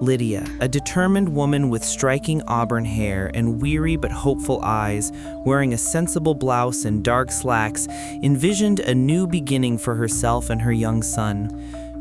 Lydia, a determined woman with striking auburn hair and weary but hopeful eyes, wearing a sensible blouse and dark slacks, envisioned a new beginning for herself and her young son.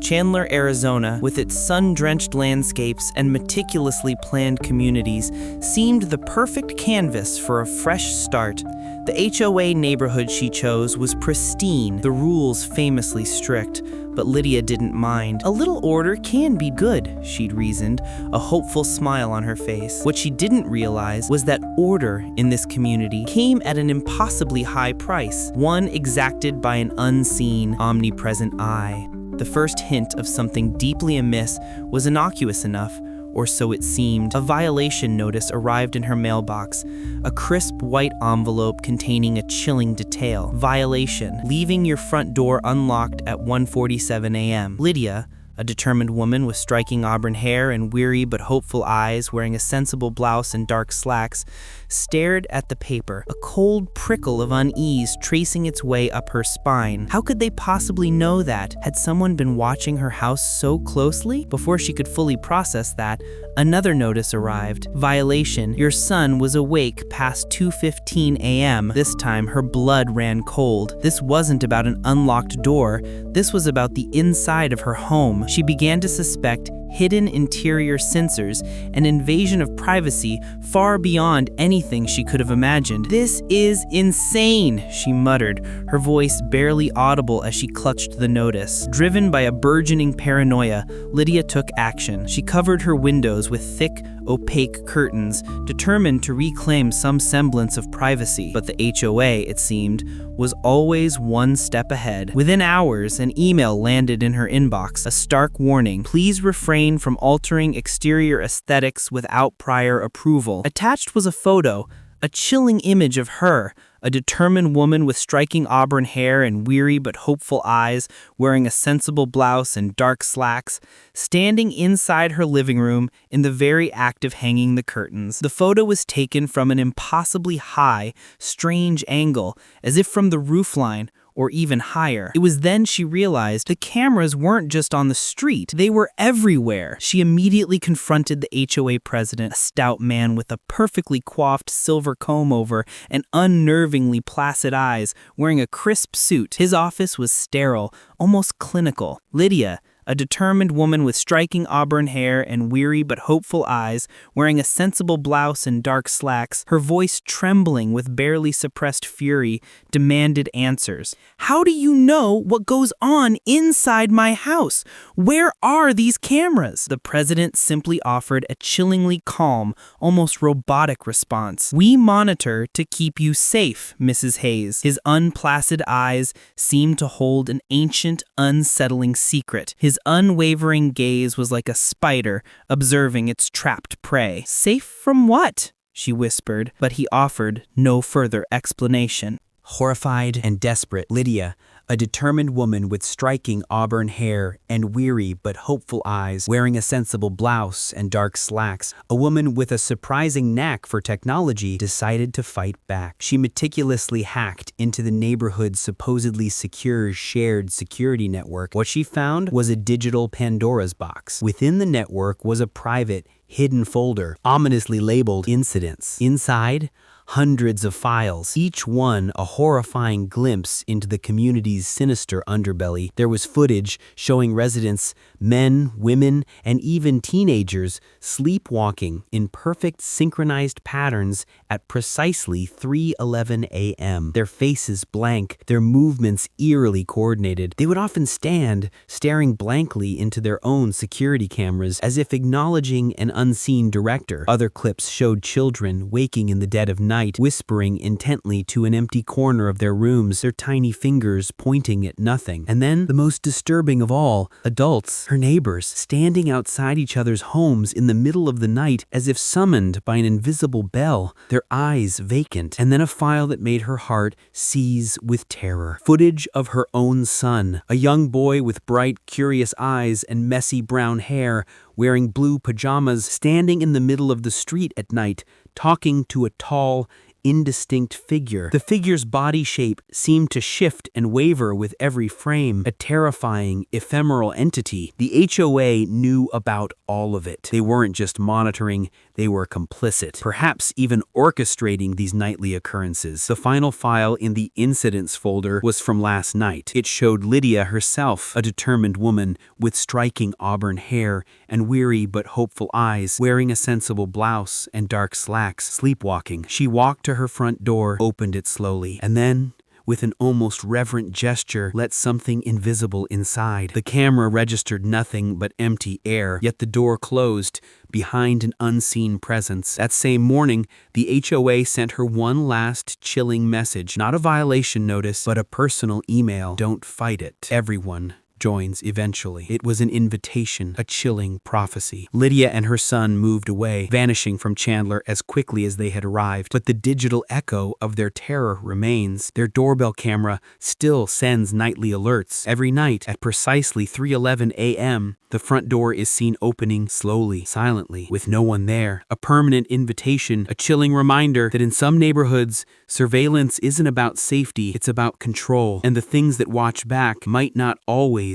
Chandler, Arizona, with its sun-drenched landscapes and meticulously planned communities, seemed the perfect canvas for a fresh start. The HOA neighborhood she chose was pristine, the rules famously strict, but Lydia didn't mind. A little order can be good, she'd reasoned, a hopeful smile on her face. What she didn't realize was that order in this community came at an impossibly high price, one exacted by an unseen, omnipresent eye. The first hint of something deeply amiss was innocuous enough, or so it seemed. A violation notice arrived in her mailbox, a crisp white envelope containing a chilling detail. Violation: leaving your front door unlocked at 1:47 a.m. Lydia, a determined woman with striking auburn hair and weary but hopeful eyes, wearing a sensible blouse and dark slacks, stared at the paper, a cold prickle of unease tracing its way up her spine. How could they possibly know that? Had someone been watching her house so closely? Before she could fully process that, another notice arrived. Violation: your son was awake past 2:15 a.m. This time, her blood ran cold. This wasn't about an unlocked door. This was about the inside of her home. She began to suspect hidden interior sensors, an invasion of privacy far beyond anything she could have imagined. "This is insane," she muttered, her voice barely audible as she clutched the notice. Driven by a burgeoning paranoia, Lydia took action. She covered her windows with thick, opaque curtains, determined to reclaim some semblance of privacy. But the HOA, it seemed, was always one step ahead. Within hours, an email landed in her inbox, a stark warning: please refrain from altering exterior aesthetics without prior approval. Attached was a photo, a chilling image of her, a determined woman with striking auburn hair and weary but hopeful eyes, wearing a sensible blouse and dark slacks, standing inside her living room in the very act of hanging the curtains. The photo was taken from an impossibly high, strange angle, as if from the roofline, or even higher. It was then she realized the cameras weren't just on the street, they were everywhere. She immediately confronted the HOA president, a stout man with a perfectly coiffed silver comb-over and unnervingly placid eyes, wearing a crisp suit. His office was sterile, almost clinical. Lydia, a determined woman with striking auburn hair and weary but hopeful eyes, wearing a sensible blouse and dark slacks, her voice trembling with barely suppressed fury, demanded answers. "How do you know what goes on inside my house? Where are these cameras?" The president simply offered a chillingly calm, almost robotic response. "We monitor to keep you safe, Mrs. Hayes." His unplacid eyes seemed to hold an ancient, unsettling secret. His unwavering gaze was like a spider observing its trapped prey. "Safe from what?" she whispered, but he offered no further explanation. Horrified and desperate, Lydia, a determined woman with striking auburn hair and weary but hopeful eyes, wearing a sensible blouse and dark slacks, a woman with a surprising knack for technology, decided to fight back. She meticulously hacked into the neighborhood's supposedly secure shared security network. What she found was a digital Pandora's box. Within the network was a private, hidden folder, ominously labeled Incidents. Inside, hundreds of files, each one a horrifying glimpse into the community's sinister underbelly. There was footage showing residents, men, women, and even teenagers, sleepwalking in perfect synchronized patterns at precisely 3:11 a.m. Their faces blank, their movements eerily coordinated. They would often stand, staring blankly into their own security cameras, as if acknowledging an unseen director. Other clips showed children waking in the dead of night, whispering intently to an empty corner of their rooms, their tiny fingers pointing at nothing. And then, the most disturbing of all, adults, her neighbors, standing outside each other's homes in the middle of the night as if summoned by an invisible bell, their eyes vacant. And then a file that made her heart seize with terror. Footage of her own son, a young boy with bright, curious eyes and messy brown hair, wearing blue pajamas, standing in the middle of the street at night, talking to a tall, indistinct figure. The figure's body shape seemed to shift and waver with every frame, a terrifying, ephemeral entity. The HOA knew about all of it. They weren't just monitoring, they were complicit, perhaps even orchestrating these nightly occurrences. The final file in the incidents folder was from last night. It showed Lydia herself, a determined woman with striking auburn hair and weary but hopeful eyes, wearing a sensible blouse and dark slacks, sleepwalking. She walked to her front door, opened it slowly, and then, with an almost reverent gesture, let something invisible inside. The camera registered nothing but empty air, yet the door closed behind an unseen presence. That same morning, the HOA sent her one last chilling message, not a violation notice, but a personal email. Don't fight it. Everyone joins eventually. It was an invitation, a chilling prophecy. Lydia and her son moved away, vanishing from Chandler as quickly as they had arrived. But the digital echo of their terror remains. Their doorbell camera still sends nightly alerts. Every night at precisely 3:11 a.m., the front door is seen opening slowly, silently, with no one there. A permanent invitation, a chilling reminder that in some neighborhoods, surveillance isn't about safety, it's about control. And the things that watch back might not always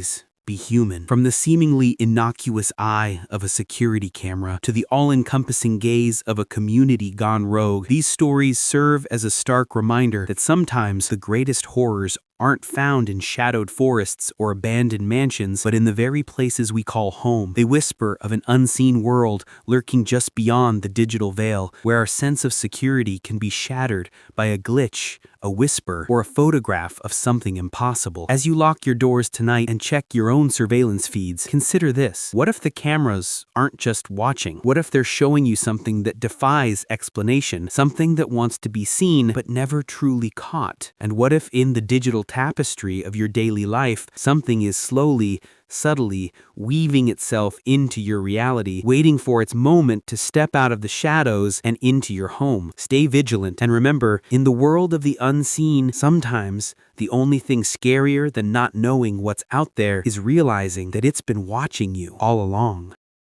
be human. From the seemingly innocuous eye of a security camera to the all-encompassing gaze of a community gone rogue, these stories serve as a stark reminder that sometimes the greatest horrors aren't found in shadowed forests or abandoned mansions, but in the very places we call home. They whisper of an unseen world lurking just beyond the digital veil, where our sense of security can be shattered by a glitch, a whisper, or a photograph of something impossible. As you lock your doors tonight and check your own surveillance feeds, consider this. What if the cameras aren't just watching? What if they're showing you something that defies explanation, something that wants to be seen but never truly caught? And what if in the digital tapestry of your daily life, something is slowly, subtly weaving itself into your reality, waiting for its moment to step out of the shadows and into your home? Stay vigilant, and remember, in the world of the unseen, sometimes the only thing scarier than not knowing what's out there is realizing that it's been watching you all along.